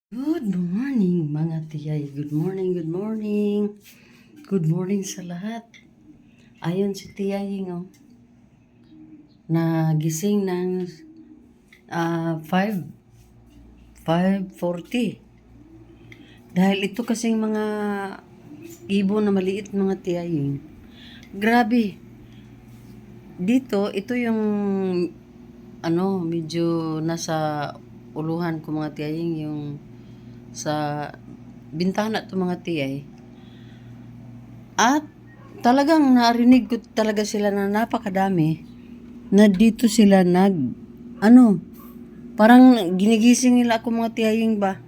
Good morning mga tiyay. Good morning, good morning. Good morning sa lahat. Ayon si tiyay nagising ng 5:40. Dahil ito kasing mga ibon na maliit mga tiyay. Grabe. Dito, ito yung medyo nasa uluhan ko mga tiyay, yung sa bintana to mga tiyay. At talagang narinig ko talaga sila na napakadami na dito sila parang ginigising nila ako mga tiyaying ba.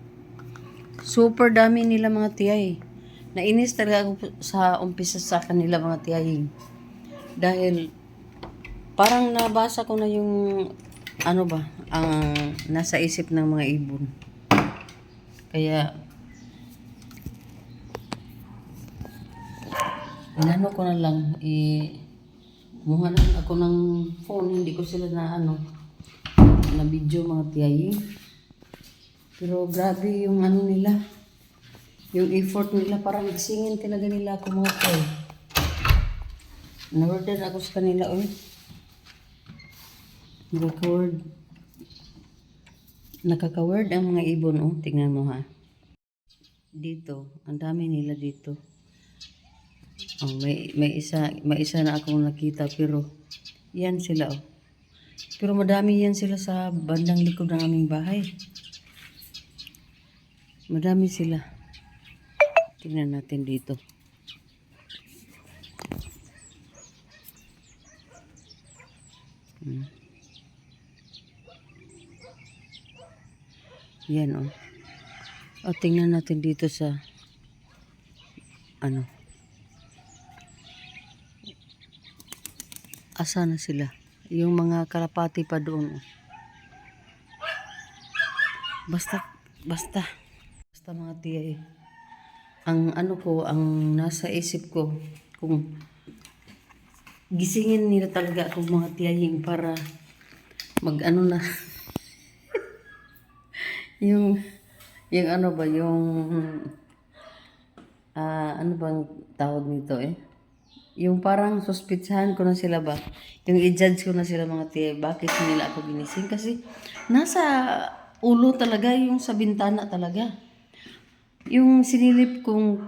Super dami nila mga tiyay. Nainis talaga ako sa umpisa sa kanila mga tiyaying. Dahil parang nabasa ko na yung ang nasa isip ng mga ibon. Kaya inano ko na lang, kumuha lang ako ng phone, hindi ko sila na video mga tiyayi. Pero grabe yung nila, yung effort nila, parang gisingin talaga nila ako mga tiyayi. Na-order ako sa kanila, nakaka-word ang mga ibon, tingnan mo ha. Dito, ang dami nila dito. May isa na akong nakita, pero yan sila Pero madami yan sila sa bandang likod ng aming bahay. Madami sila. Tingnan natin dito. Yan tingnan natin dito sa asa na sila. Yung mga kalapati pa doon. Basta mga tiyay. Ang nasa isip ko, kung gisingin nila talaga ako mga tiyaying para na yung ano bang tawag nito yung parang suspitsahan ko na sila ba, yung i-judge ko na sila mga tiyay, bakit nila ako ginising, kasi nasa ulo talaga, yung sa bintana talaga. Yung sinilip kong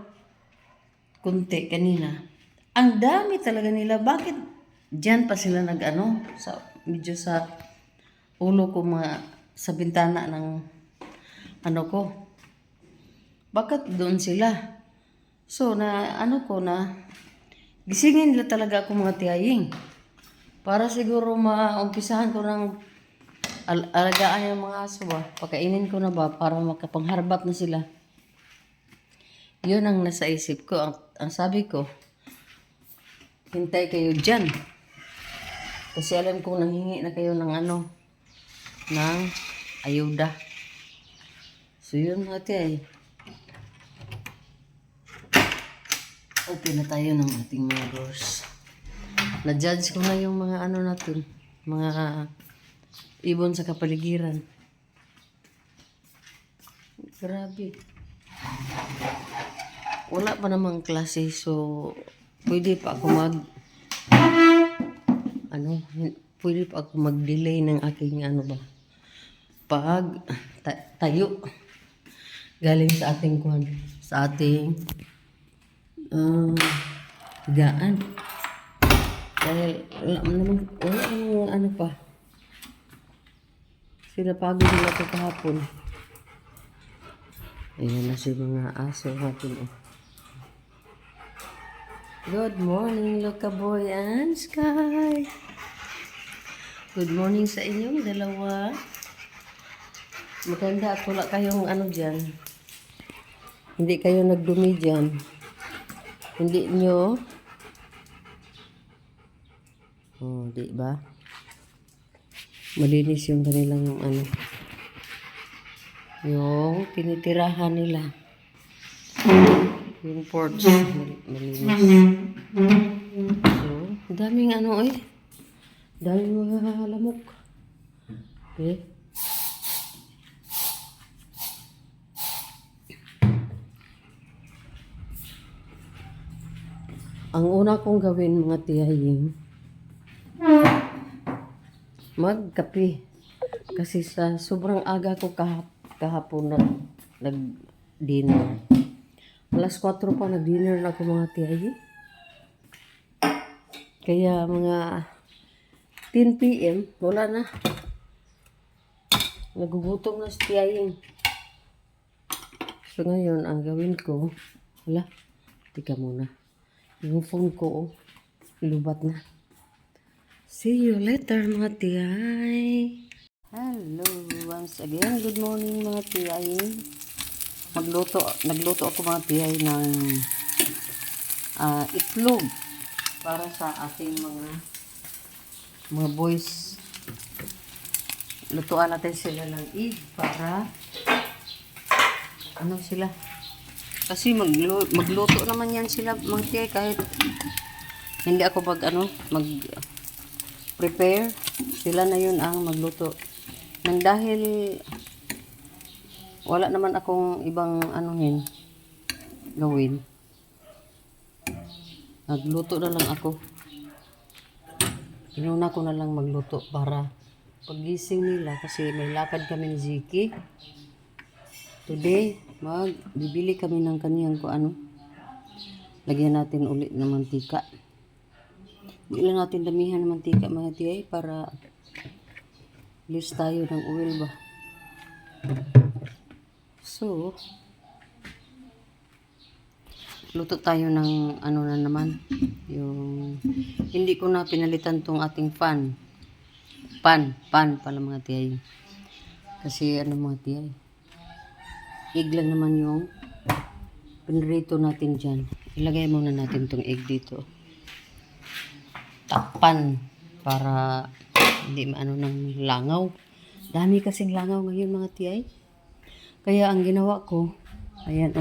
kunti kanina, ang dami talaga nila. Bakit dyan pa sila medyo sa ulo ko, sa bintana ng ko. Bakit doon sila? So, gisingin nila talaga ako mga tiyaying. Para siguro maumpisahan ko ng alagaan yung mga aso ba. Pakainin ko na ba para makapangharbat na sila. Yun ang nasa isip ko. Ang sabi ko, hintay kayo dyan. Kasi alam kong nanghingi na kayo ng ng ayuda. So yun mga tiyay. Open na tayo ng ating mga doors. Na-judge ko na yung mga natin. Mga ibon sa kapaligiran. Grabe. Wala pa namang klase, so pwede pa ako mag-delay ng aking tayo galing sa ating higaan. Dahil wala pa. Sila pagod nila ito kahapon. Ayan na si mga aso natin. Good morning, Loka Boy and Sky. Good morning sa inyong dalawa. Maganda at wala kayong dyan. Hindi kayo nagdumi dyan. Hindi nyo. Di ba? Malinis yung kanilang yung tinitirahan nila. Yung porch malinis. So, daming daming mga lamok. Okay. Ang una kong gawin mga tiyahing, magkape. Kasi sa sobrang aga ko kahapon nag-dinner. Alas 4 pa nag-dinner na ako mga tiyahing. Kaya mga 10 p.m. wala na. Nagugutom na si tiyahing. So ngayon, ang gawin ko, tika muna. Yung phone ko, lubat na. See you later, mga tiyay. Hello, once again. Good morning, mga tiyay. Nagluto ako, mga tiyay, ng itlog para sa ating mga boys. Lutuan natin sila ng egg para sila. Kasi magluto naman yan sila, mga tiyay, kahit hindi ako mag-prepare. Sila na yun ang magluto. Nang dahil wala naman akong ibang gawin. Nagluto na lang ako. Inuna ko na lang magluto para pagising nila, kasi may lakad kami ni Ziki. Today, bibili kami ng kaniyang lagyan natin ulit ng mantika. Hindi lang natin damihan ng mantika, mga tiyay, para list tayo ng oil ba. So, luto tayo ng na naman. Yung hindi ko na pinalitan tong ating pan pala, mga tiyay. Kasi mga tiyay, egg lang naman yung pinrito natin dyan. Ilagay muna natin tong egg dito. Takpan para hindi ng langaw. Dami kasing langaw ngayon, mga tiyay. Kaya ang ginawa ko, ayan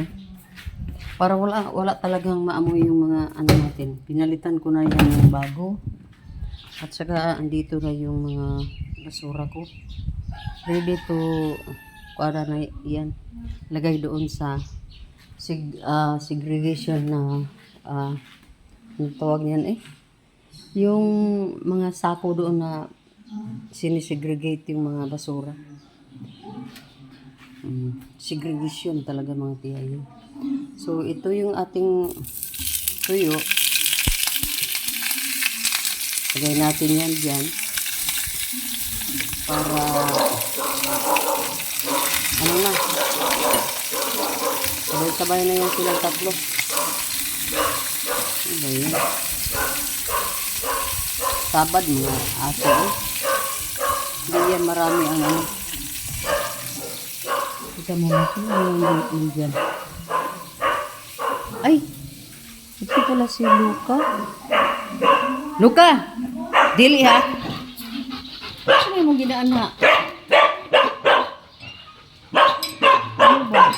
para wala talagang maamoy yung mga natin. Pinalitan ko na yan ng bago. At saka andito na yung mga basura ko. Ready to para na yan. Lagay doon sa segregation na ang tawag niyan yung mga sako doon na sinisegregate yung mga basura. Segregation talaga, mga tiyay. So ito yung ating tuyo. Lagay natin yan dyan para sabay-sabay na yan silang tatlo. Ano ba yun? Sabad, mga aso. Hindi yan marami ang Kita mo natin dyan. Ay! Ito pala si Luca. Luca! Dili ha! Ano yung ginaan ha? Ano ba?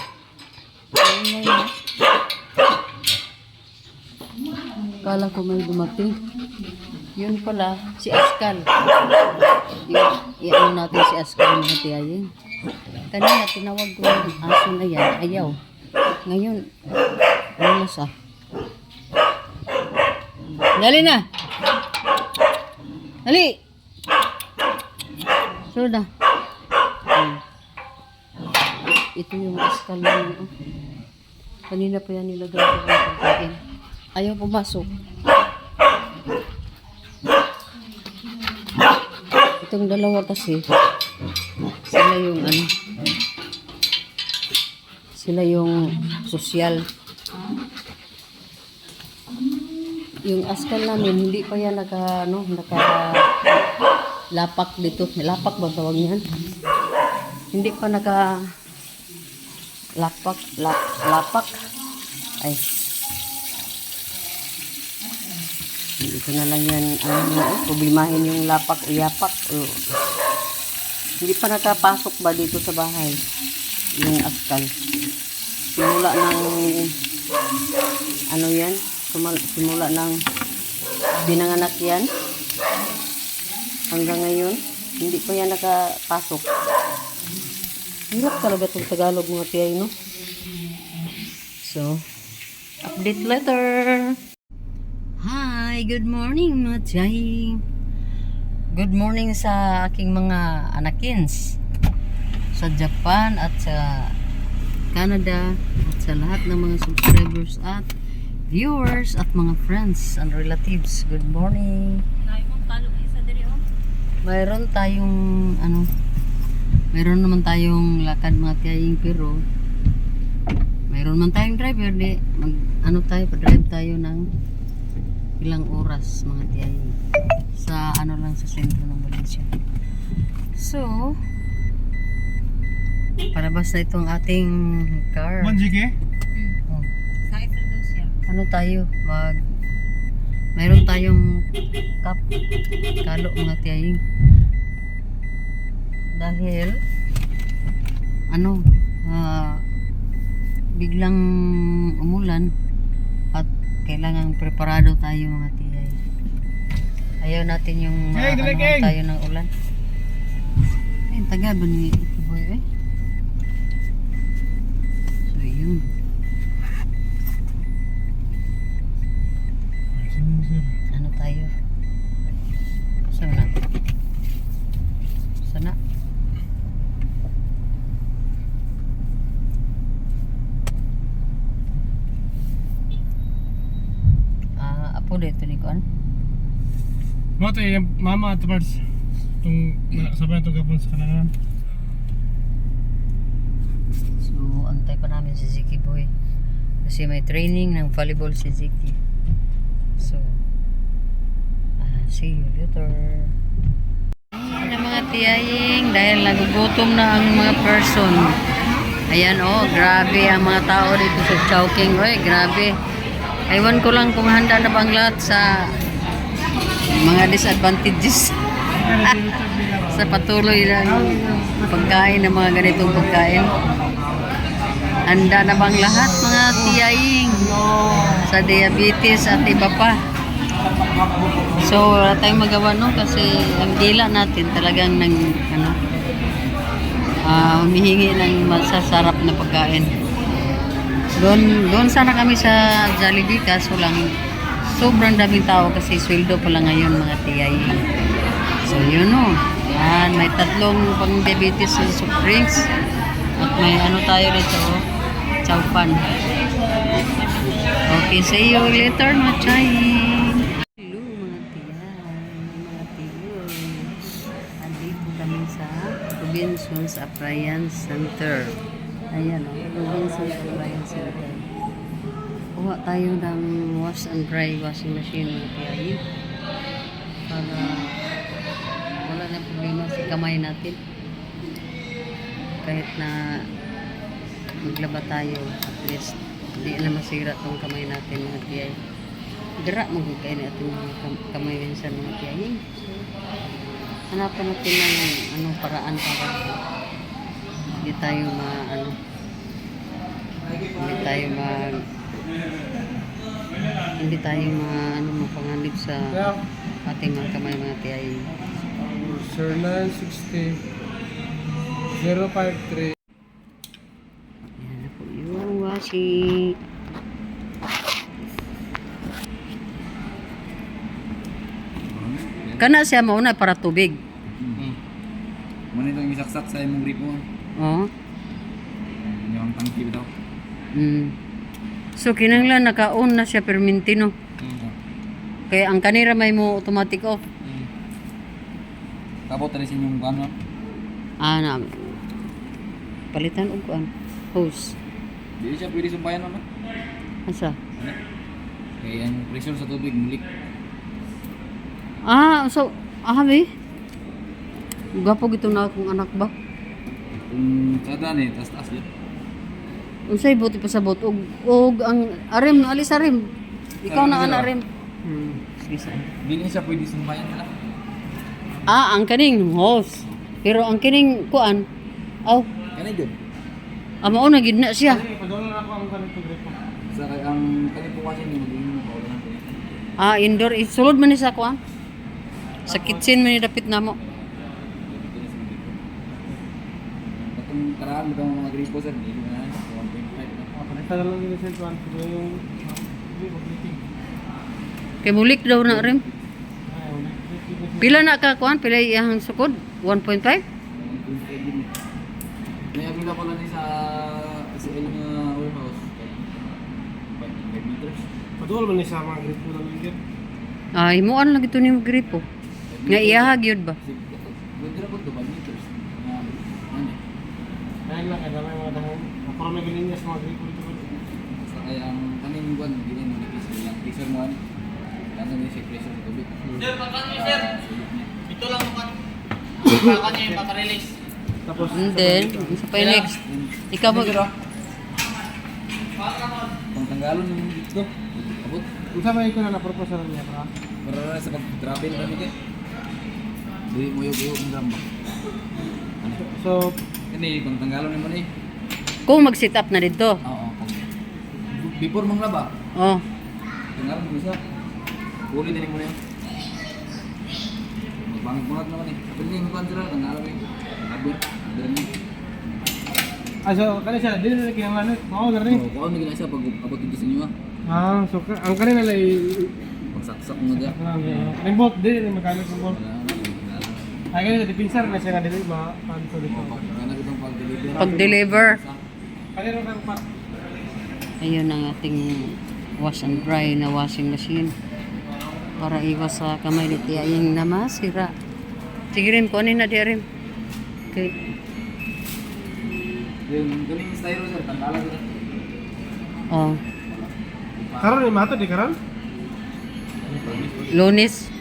Kala ko may dumating. Yun pala, si Askal. I-ano natin si Askal, mga tiyay. Kanina, tinawag ko yung aso na yan. Ayaw. Ngayon, ano siya? Dali na! Dali! So na. Ito yung Askal na yun. Kanina pa yan nilagay ko ng pagkain. Ayaw pumasok. Itong dalawa kasi, sila yung sosyal. Yung Askal namin, hindi pa yan lapak dito. Lapak ba tawag niyan? Hindi pa lapak. Ay. Ito na lang yan, problemahin yung lapak o yapak. Hindi pa nakapasok ba dito sa bahay yung Askal. Simula ng simula ng binanganak yan hanggang ngayon, hindi pa yan nakapasok. Hirap talaga itong Tagalog, mga tiyay, no? So, update later. Hi, good morning mga tiyahin. Good morning sa aking mga anakins sa Japan at sa Canada at sa lahat ng mga subscribers at viewers at mga friends and relatives. Good morning. Mayroon tayong mayroon naman tayong lakad mga tiyahin, pero mayroon man tayong driver, di tayo, pa-drive tayo ng ilang oras mga tiyahin sa lang sa sentro ng Valencia. So palabas na itong ating car. Manjige? Oh. Tayo mayroon tayong cup kalo mga tiyahin, dahil biglang umulan at kailangan preparado tayo mga tiyay. Ayaw natin yung tayo ng ulan. Ay, taga ba ni Boy eh? So yun. Tayo? Sana? Sana? Apo dito ni Kuan? Mo to yung mama at parts itong sabay itong gapon sa kananan. So antay pa namin si Ziki Boy kasi may training ng volleyball si Ziki. So see you later. Ayan na mga tiyaying, dahil nagugutom na ang mga person. Ayan grabe ang mga tao dito sa Chowking. Oy, grabe. Aywan ko lang kung handa na bang lahat sa mga disadvantages sa patuloy ng pagkain ng mga ganitong pagkain. Handa na bang lahat mga tiyaying sa diabetes at iba pa? So wala tayong magawa kasi ang dila natin talagang humihingi ng masasarap na pagkain. Doon sana kami sa Jollibee, kaso lang sobrang daming tao kasi sweldo pa lang ngayon mga tiyay. So yun yan, may tatlong pang diabetes sa soft drinks at may tayo dito chowpan. Okay, see you later mga tiyay. Hello mga tiyo. Andito kami sa Robinson's Appliance Center. Ayan Robinson's Appliance Center. Kuha tayo ng wash and dry washing machine mga tiyo, para wala na problema sa kamay natin kahit na maglaba tayo, at least hindi na masira tong kamay natin mga tiyo. Dira magugay na ating mga kamay minsan mga tiyo. So hanapan natin ng paraan para hindi tayo mapanganib sa ating mga kamay mga tiyahin. Sir 960 053. Yan na po yung washing. Kana siya mauna para tubig. Muna itong isaksak sa imong gripo. Oo. Yung tangki daw. So kinanglan naka-on na siya permintino. Kaya ang kanira may mo automatic off. Tapos tali sa inyong ano? Na palitan og kuan hose. Di siya pwede sumpayan na. Asa? Kaya yung pressure sa tubig mulik. So be. Gapo gito na akong anak ba? Sada ni taas-taas yun. Unsay buti pa sa bot og ang arim alis arim. Ikaw na ang arim. Sige sa. Dili siya pwede sumpayan na. Ang kaning hose. Pero ang kining kuan Kanay jud. mao na gid na siya. Padulong ako ang ganito gripo. Sa ang kanay po kasi ni maging paulan. Indoor sulod man ni sa kuan. Sa kitchen man ni dapit namo. Katong karaan mo mga gripo sa dili na 1.5 na. Palitan na lang yun sa 1. Yung Kay mulik daw na rin. Pila na ka kuan? Pila iyang sukod? 1.5? May abila ko lang ni sa SL nga warehouse. 5 meters. Patuwal ba ni sa mga grip ko lang yun? Ay, muan lang ito ni gripo. Nga iyahag yun ba? Pwede na po 2 meters. Ano eh. Kaya lang, kaya may mga dahon. Para may galinyas mga grip ko dito. Basta kaya ang kaning buwan, hindi mo nag-pressure lang. Pressure mo ano. Ano ni si pressure sa tubig. Sir, pakan niyo, sir. Ito lang naman. Pakan niyo yung pakarelease. Tapos, And then, sa pa yung next. Ikaw mo. Kung tanggalon yung dito. Abot. kung sa may ko na na-proposal niya para Para sa pag-travel kami kay. Dili mo yung drum ba? Ano? so Kani kung tanggalon mo ni. Kung mag-sit up na dito. Oo. Before mong laba, Oh. tanggalon mo siya. Uli din mo na yun. Magbangit mo naman eh. Kapag hindi mo konsera, tanggalon mo yun. Abot. Drum mo. so kani siya dili na kinahanglan mao na rin. Oo, kung ano gina siya pag abot dito sa inyo So ang kanina lay pagsaksak mo na ring bolt dili na magamit ng bolt. Wala na. Ay kanina dipinser na siya nga dili ma-panto dito. Kana kitang pag-deliver. Pag-deliver. Kanina kang pat. Ayun ang ating wash and dry na washing machine. Para iwas sa kamay ni Tia yung namasira. Sige rin, kunin na di rin. Okay. Yung galing styro sir, tanggalan sir. Oh. Karon ni mato di karon? Lunes.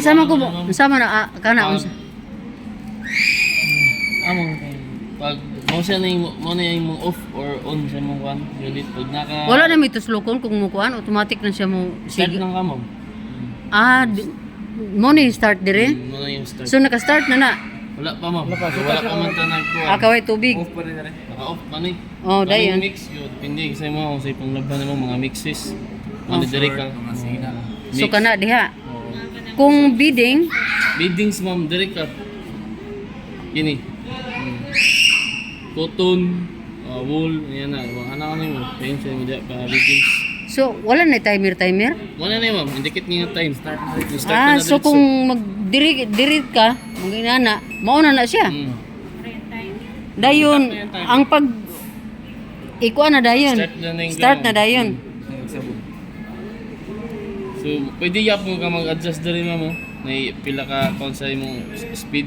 Sama ko sama na kana unsa. Among pag mo siya na yung mo na yung off or on sa mong one unit pag naka Wala na may tuslokon kung mukuan automatic na siya mo start sige. lang ka mo. Mo ni start dire. Mo na yung start. So naka-start na na. Wala pa mo. Wala pa man tanag ko. Akaway tubig. Off pa rin na rin. Naka-off pa ni. Oh, dayon. Mix yun. Pindi kasi mo kung sa ipanglaban mo mga mixes. Ano dire ka. Mga sina. So kana diha. Oo. Kung bidding, Biddings ma'am, dire ka. Gini. Cotton, wool, yan na. Ano mo? Pension mo diya pa biddings. so wala na timer. Wala na yun ma'am, indicate nga yung time. Start So na diretso. kung magdiri ka, maginana, mauna na siya. Mm. Dayon, ang pag ikuan na dayon. Start Start na yung na dayon. Nagsabog. So, pwede yap mo ka mag-adjust na rin mo. May pila ka kung sa imong speed.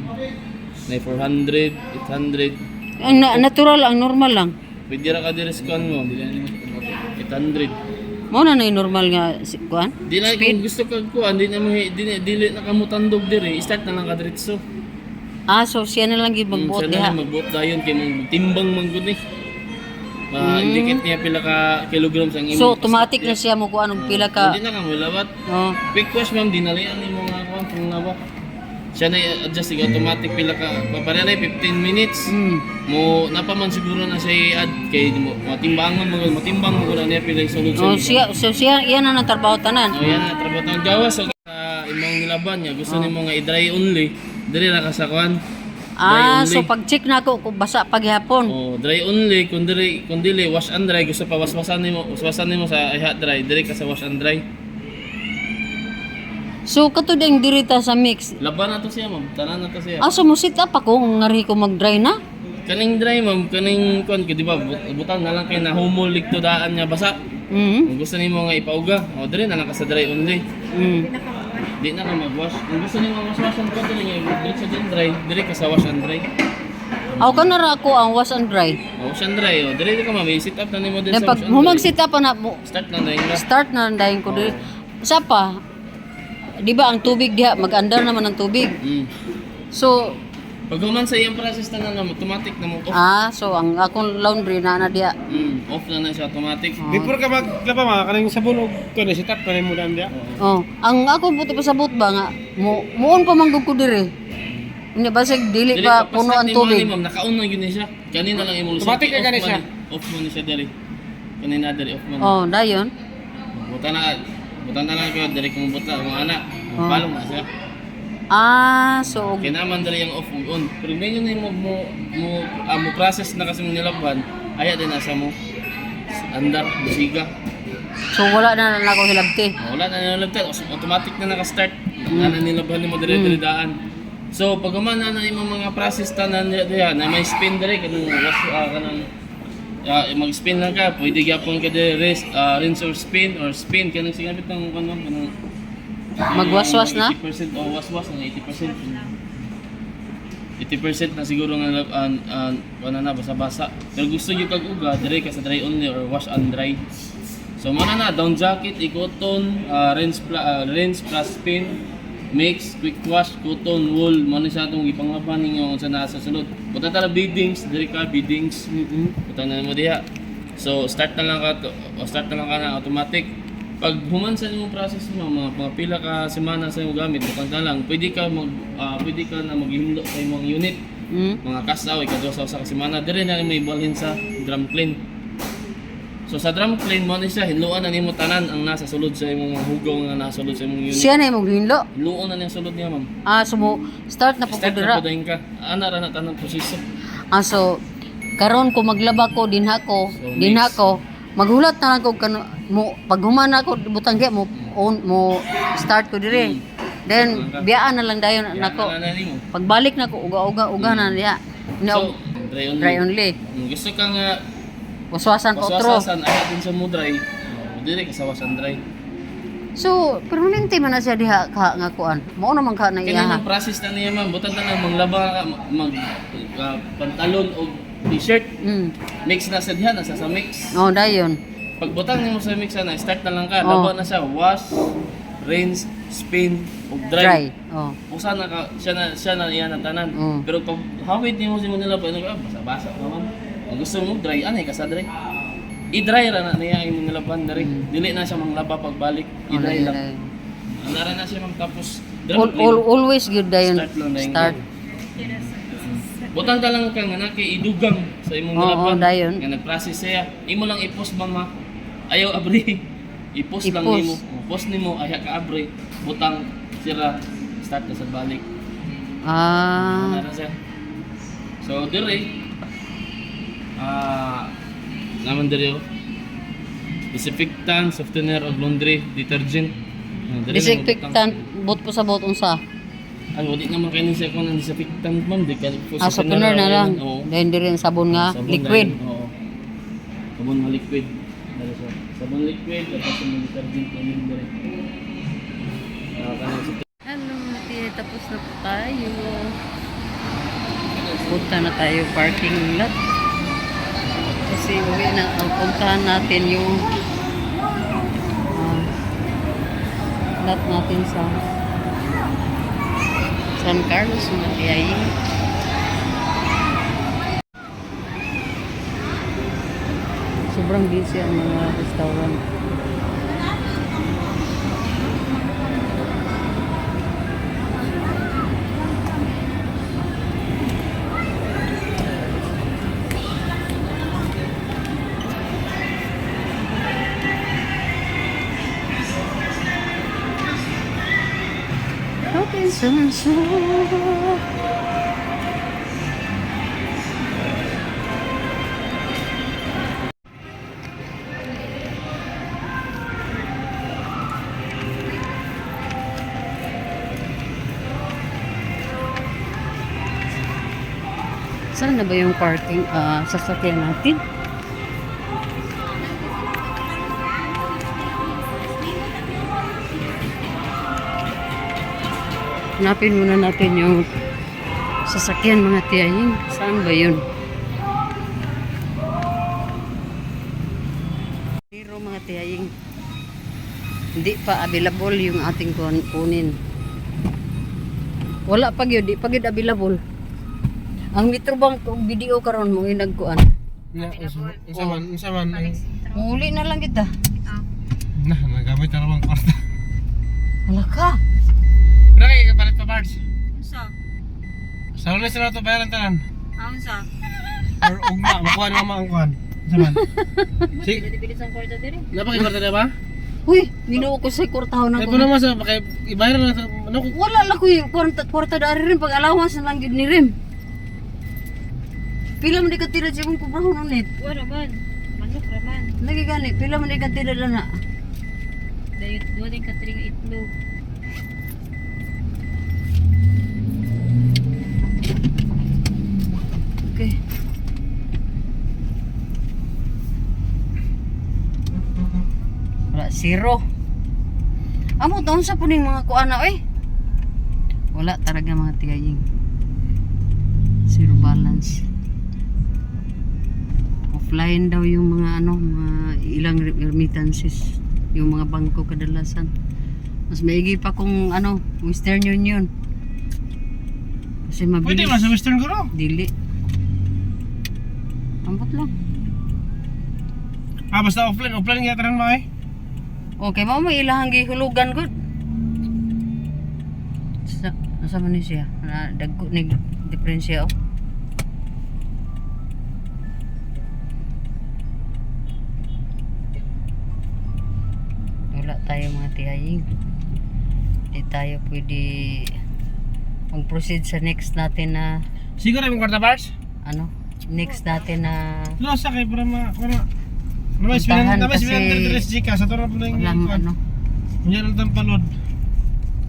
May 400, 800. Ang natural, ang normal lang. Pwede ra ka dire sa kuan mo. 800. Mauna na yung normal nga kuan. Di na kung gusto ka kuan, di na mo dili na ka mo tandog dire. Start na lang ka diretso. So siya na lang gyud magbuot Sana diha. na magbuot dayon kay mong timbang man gud ni. Indicate niya pila ka kilograms ang imong. So automatic na siya mo kuan og pila ka. Hindi na ka mo lawat. Oh. Quick wash ma'am, dinalian ni mo nga kuan kung lawat. Siya na adjust automatic pila ka papareha na 15 minutes. Mo napaman siguro na siya i-add kay mo matimbangan mo na niya pila yung sunod Oh, siya iyan na trabaho tanan. Oh, yan na trabaho tang gawas so imong nilaban niya gusto nimo nga i-dry only dire ra ka sa kuan. So pag-check na ako kung basa paghapon. Oh, dry only kun dili wash and dry gusto pa waswasan nimo sa hot dry dire ka sa wash and dry. So katud ang dirita sa mix. Laban na to siya ma'am, tanan na to siya. So mo sit up ako kung ngari ko mag-dry na. Kaning dry ma'am, kaning kuan di ba butang na lang kay nahumol ligto daan niya basa. Kung gusto nimo nga ipauga, dire na lang ka sa dry only. Di na ka mag-wash. Kung gusto nimo wash-washan ko dire nga diretso din dry, dire ka sa wash and dry. Aw kanara ako ang wash and dry. Wash and dry, dire ka ma'am, sit up na nimo din Then sa pag wash and mo dry. mag-sit up na mo, Start na yung start na dayon ko diri. Sa pa, di ba ang tubig diha mag-andar naman ang tubig. So pag human sa iyang process na automatic na mo off. so ang akong laundry na diha. Off na siya automatic. before ka maglaba mga kanang sabon og kun sit up kanang mo dan dia. Ang ako buti pasabot ba nga muon pa manggug ko diri. Nya basig dili pa puno ang tubig. Ma'am, naka-on na yun siya. Kanina lang imong Automatic ka gani siya. Off mo ni siya dali. Kanina dali off mo. Dayon. Buta na lang kayo dali kung buta mo anak. Palong na siya. So Kaya naman dali yung off ug on. Pero ngayon na mo mo process na kasi mo nilaban, aya din asa mo. Andar, musiga. wala na lang ako hilabti. Wala na nilagtan, automatic na naka-start. Na nilaban mo dire daan. So pag umana na imong mga process tanan diha na may spin dire kanang kanang mag-spin lang ka, pwede gyapon ka dire rinse or spin kanang singabit ng kanang Magwaswas na? 80% o waswas ng 80%. 80% na siguro nga wala na basa-basa. Pero gusto nyo kag uga, dire ka sa dry only or wash and dry. So mana na down jacket, ikoton, rinse plus spin, mix, quick wash, cotton, wool, mo sa atong ipanglaban ninyo sa nasa sulod. Buta tala beadings, dire ka beadings. Buta na mo diha. So start na lang ka na automatic. Pag humansan mo process mo, mga pila ka semana sa imong gamit, butang ka lang, pwede ka na maghimlo sa imong unit. Mga kasaw, ikadusa sa semana, dire na may ibalhin sa drum clean. So sa drum clean mo ni siya, hinluan na nimo tanan ang nasa sulod sa imong mga hugaw nga nasa sulod sa imong unit. Siya na yung hinlo. Hinluon na niyang sulod niya, ma'am. Start na po Start dira. na po dahin ka. Ana ra na tanang proseso. So karon ko maglaba ko dinha ko maghulat na lang ko mo pag humana ko butang kay mo start ko dire. Then biyaan na lang dayon nako. Ana na nimo. Pagbalik na ko uga na niya. So, Dry only. Gusto ka nga Waswasan ko otro. waswasan ayaw din sa mo dry. Dire ka sa wasan dry. So permanente man na siya diha ka nga kuan. Mao naman ka na Kaya iya. ang process na niya ma'am, butan na lang manglaba ka, pantalon o t-shirt. Mix na sa diha, nasa sa mix. Dayon. Pag butang niyo sa mix na, start na lang ka, laba na siya, wash, rinse, spin, o dry. Usa na ka, siya na iyan ang tanan. Pero pag hawid niyo si mo nila pa, basa-basa naman. Kung gusto mo dry, anay ka sa dry. I-dry ra na niya yung nilaban na rin. Dili na siya manglaba pagbalik. I-dry lang. Nara na siya ma'am, tapos drum clean. Always good dayon. Start lang na yun. Start. Butang ka lang ka nga na kay idugang sa imong nilaban. dayon. Nga nag-process siya. Imo lang i-post ba ma? Ayaw abri. I-post lang I-post. nimo. Post nimo aya ka abri. Butang sira start na sa balik. Nara siya. So dire naman dire disinfectant, softener og laundry detergent. Disinfectant bot po sa bot unsa? Ano, di naman kayo siya kung ang disinfectant ma'am, di ka po Softener na lang. Oo. Then din sabon nga Sabon liquid. na yun, oo. Sabon nga liquid. Dali siya. Sabon liquid at sabon detergent na yun dire. Hello, tapos na po tayo. Punta na tayo parking lot. Kasi uwi na ang puntahan natin yung lot natin sa San Carlos, Matiyay. Sobrang busy ang mga restaurant. Saan na ba yung parking sasakyan natin? Hanapin muna natin yung sasakyan mga tiyahing. Saan ba yun? Pero mga tiyahing, hindi pa available yung ating kunin. Wala pa yun, di pa yun available. Ang Metrobank kung video karon mo inagkuan. Unsa man. Muli na lang kita. Nah, nagamit na naman kwarta. Wala ka. Pero kaya kapalit pa parts. Unsa? Sa ulit sila ito bayaran tanan. Unsa? Or ugma, makuha naman ang kuhan. Unsa man. Si, Bilis ang kwarta diri. Napakikwarta na ba? Uy, minuo ko sa kwartaho na Ito ko. naman sa, kaya ibayar na sa, ano ko. Wala lang ko yung kwarta dari rin. Pag allowance na lang yun ni Rim. Pila man di ka tira siya kung kubrahon ulit. Wala man. Manok raman. Lagi gani, pila man di ka tira lang na. Dahil doon ay katring itlog. Okay. Wala, zero. Amo, taon sa puning mga kuana, eh. Wala talaga mga tigaying. Zero balance. Offline daw yung mga ano, mga ilang remittances. Yung mga bangko kadalasan. Mas maigi pa kung ano, Western Union. Kasi mabilis. Pwede ba sa Western Guru? Dili. Ambot lang. Ah, basta offline nga tanan mo eh. Okay, mo ilahang gihulugan gud. Nasa man ni siya? Na dagko ni diferensya oh. Wala tayo mga tiyaying. Hindi tayo pwede mag-proceed sa next natin na Siguro yung kwarta bars? ano, next natin na No, sa kay para Namas Puntahan namas kasi- dress jika sa toro pala yung walang ano. Nya lang tang palod.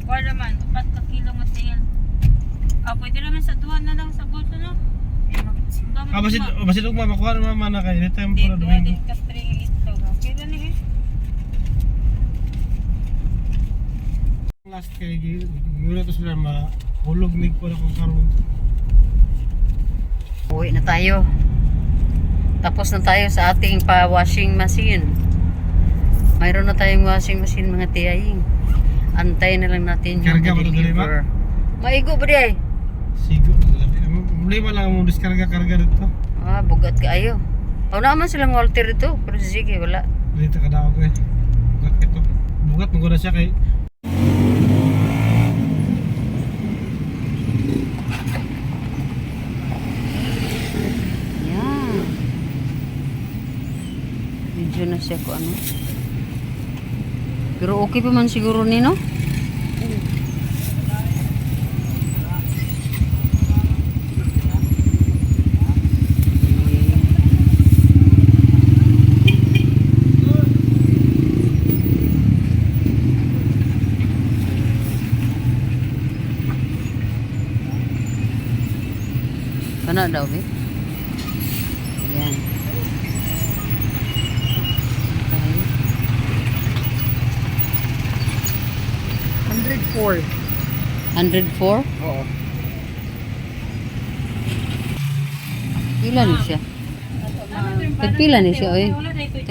Wala man. 4 ka kilo nga tail. Pwede naman sa duwan na lang sa bulto no? Ah, basit ugma makuha na mana kay dito yung Hindi, palod duwan domingo. din katring itlog. Okay na ni Last kay gura to sila mahulog nig ko na kung karon. Uwi na tayo. Tapos na tayo sa ating pa-washing machine. Mayroon na tayong washing machine mga tiyaying. Antay na lang natin yung Karga ba ito, deliver. Maigo ba di ay? Sigo. Problema lang mo diskarga-karga dito. Ah, bugat ka ayo. O naman silang Walter ito. Pero sige, wala. Dito ka daw ko eh. Bugat ito. Bugat mo na siya kay Yan. Medyo na siya ko ano. Pero okay pa man siguro ni no? Kana daw be? Yan. Okay. 104? Oo. Pila ni siya? Pila ni siya oy.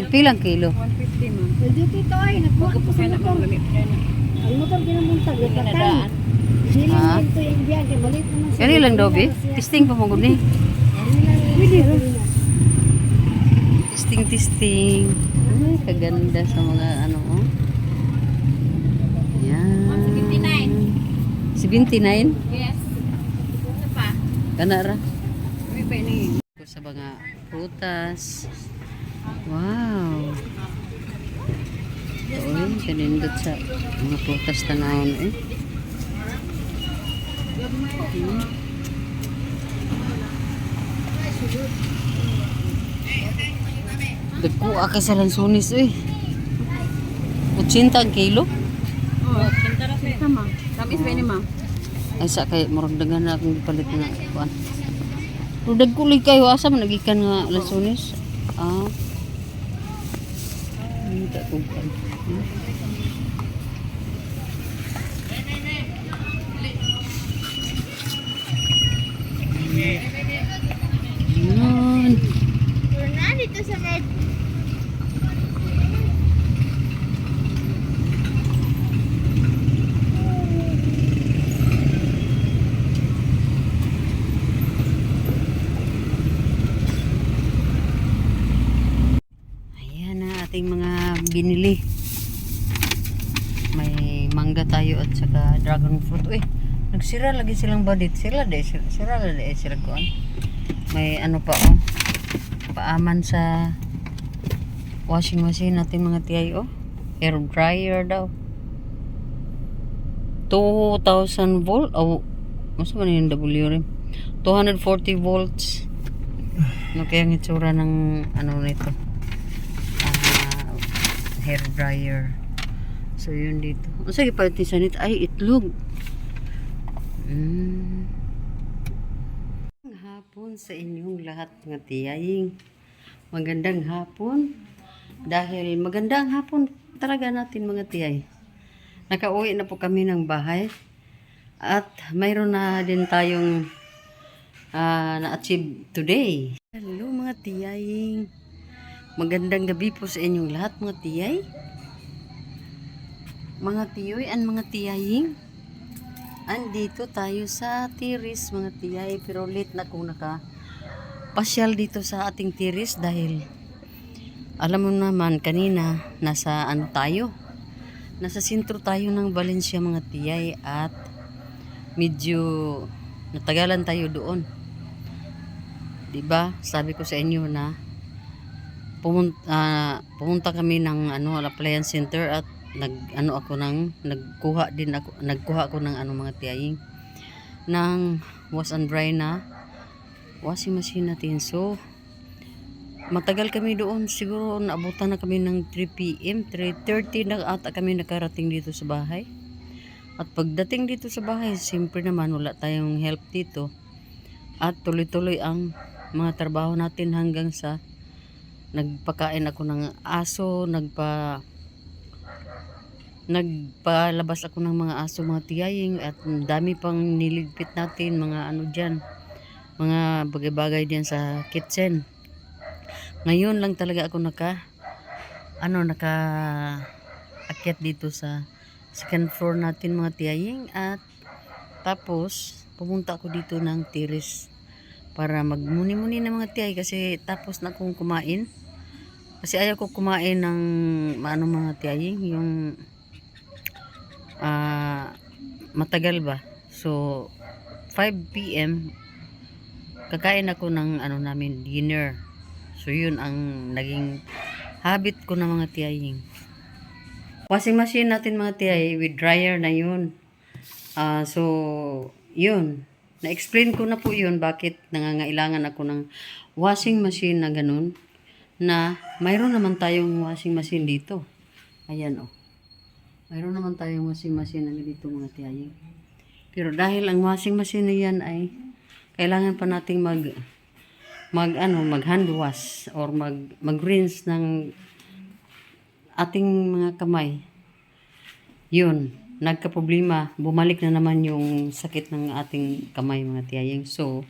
Pilang kilo? 150 man. Pwede dito ay, nagbuka po sa motor. Ang motor ginamuntag, nagkatan. Hindi Ha? lang dito yung biyahe, balik naman siya. Kani lang daw be? Testing pa mo gud ni. Pwede rin. Testing. Ay, kaganda sa mga ano oh. Yan. 79? Yes. Ano pa? Kana ra. May pa ini. Sa mga prutas. Wow. Uy, kanindot sa mga prutas tanawon eh. Dagko ka sa lansunis eh. 80 ang kilo. Oh, kinta ra sa. Tama. Tamis pa ini ma. Ay sa kay murag daghan na akong gipalit na kuan. Pero dagkulig kayo asa man nagikan nga lansunis. Ah. Hindi ka kuan. Yan. Na dito sa med. Ayan na ating mga binili. May mangga tayo at saka dragon fruit. Uy, nagsira lagi silang badit. Sira sila kuan. May ano pa oh. Paaman sa washing machine natin mga tiyay oh. Hair dryer daw. 2,000 volt. Oh, mas ba yung W rin? 240 volts. Ano kaya ang itsura ng ano nito? Hair dryer. So, yun dito. Sige pa ito sa nito. Ay, itlog. Hapon sa inyong lahat mga tiyaying. Magandang hapon. Dahil magandang hapon talaga natin mga tiyay. Nakauwi na po kami ng bahay. At mayroon na din tayong na-achieve today. Hello mga tiyaying. Magandang gabi po sa inyong lahat mga tiyay. Mga tiyoy and mga tiyaying. Andito tayo sa tiris mga tiyay. Pero late na kung pasyal dito sa ating tiris dahil alam mo naman kanina nasa ano tayo. Nasa sentro tayo ng Valencia mga tiyay at medyo natagalan tayo doon. 'Di ba? Sabi ko sa inyo na pumunta kami ng appliance center at nagkuha ako ng mga tiyaying ng wash and dry na washing machine natin. So matagal kami doon, siguro naabutan na kami ng 3 PM, 3:30 na ata kami nakarating dito sa bahay. At pagdating dito sa bahay, siyempre naman wala tayong help dito. At tuloy-tuloy ang mga trabaho natin hanggang sa nagpakain ako ng aso, nagpalabas ako ng mga aso mga tiyaying at dami pang niligpit natin mga dyan, mga bagay-bagay dyan sa kitchen. Ngayon lang talaga ako naka-akyat dito sa second floor natin mga tiyaying at tapos pumunta ako dito ng terrace para magmuni-muni ng mga tiyay kasi tapos na akong kumain. Kasi ayaw ko kumain ng mga tiyaying yung matagal ba. So 5 PM kakain ako ng namin dinner. So yun ang naging habit ko ng mga tiyaying. Washing machine natin mga tiyay with dryer na yun. So yun. Na-explain ko na po yun bakit nangangailangan ako ng washing machine na ganun. Na mayroon naman tayong washing machine dito. Ayan o. Mayroon naman tayong washing machine na dito mga tiyaying. Pero dahil ang washing machine na yan ay kailangan pa nating mag hand wash or mag rinse ng ating mga kamay. Yun, nagka-problema, bumalik na naman yung sakit ng ating kamay mga tiyaying. So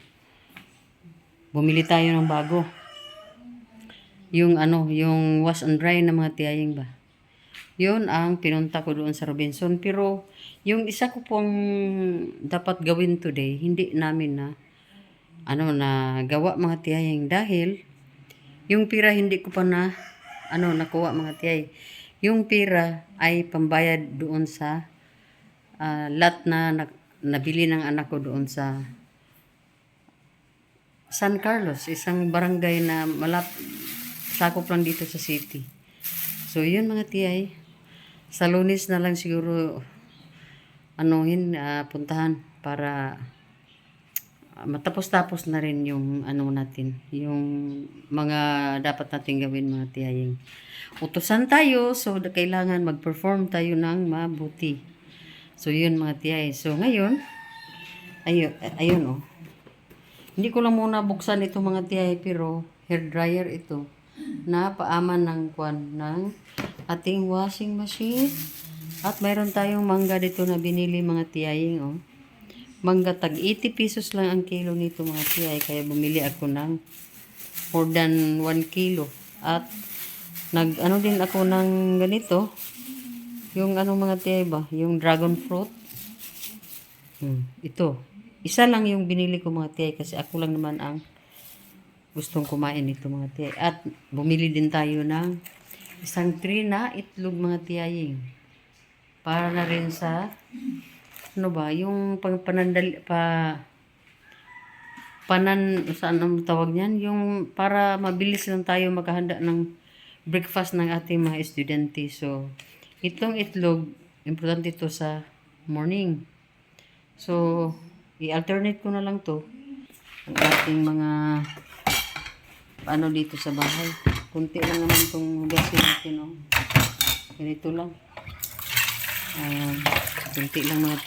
bumili tayo ng bago. Yung wash and dry na mga tiyaying ba. Yun ang pinunta ko doon sa Robinson. Pero yung isa ko pong dapat gawin today, hindi namin na gawa mga tiyaying dahil yung pira hindi ko pa nakuha mga tiyay. Yung pira ay pambayad doon sa lot na nabili ng anak ko doon sa San Carlos, isang barangay na sakop lang dito sa city. So yun mga tiyay, sa Lunes na lang siguro puntahan para matapos-tapos na rin yung natin, yung mga dapat natin gawin mga tiyaying. Utusan tayo, so kailangan mag-perform tayo ng mabuti. So yun mga tiyay. So ngayon, ayun hindi ko lang muna buksan ito mga tiyay, pero hair dryer ito na paaman ng ating washing machine. At mayroon tayong mangga dito na binili mga tiyaying mangga, tag 80 pesos lang ang kilo nito mga tiyay. Kaya bumili ako ng more than 1 kilo. At din ako ng ganito. Yung mga tiyay ba? Yung dragon fruit. Ito. Isa lang yung binili ko mga tiyay. Kasi ako lang naman ang gustong kumain nito mga tiyay. At bumili din tayo ng isang tray na itlog mga tiyaying. Para na rin sa yung saan ang tawag niyan? Yung para mabilis lang tayo maghahanda ng breakfast ng ating mga estudyante. So, itong itlog, importante ito sa morning. So, i-alternate ko na lang to ang ating mga ano dito sa bahay. Kunti lang naman itong hugasin natin. Oh. Ganito lang. Kunti lang mga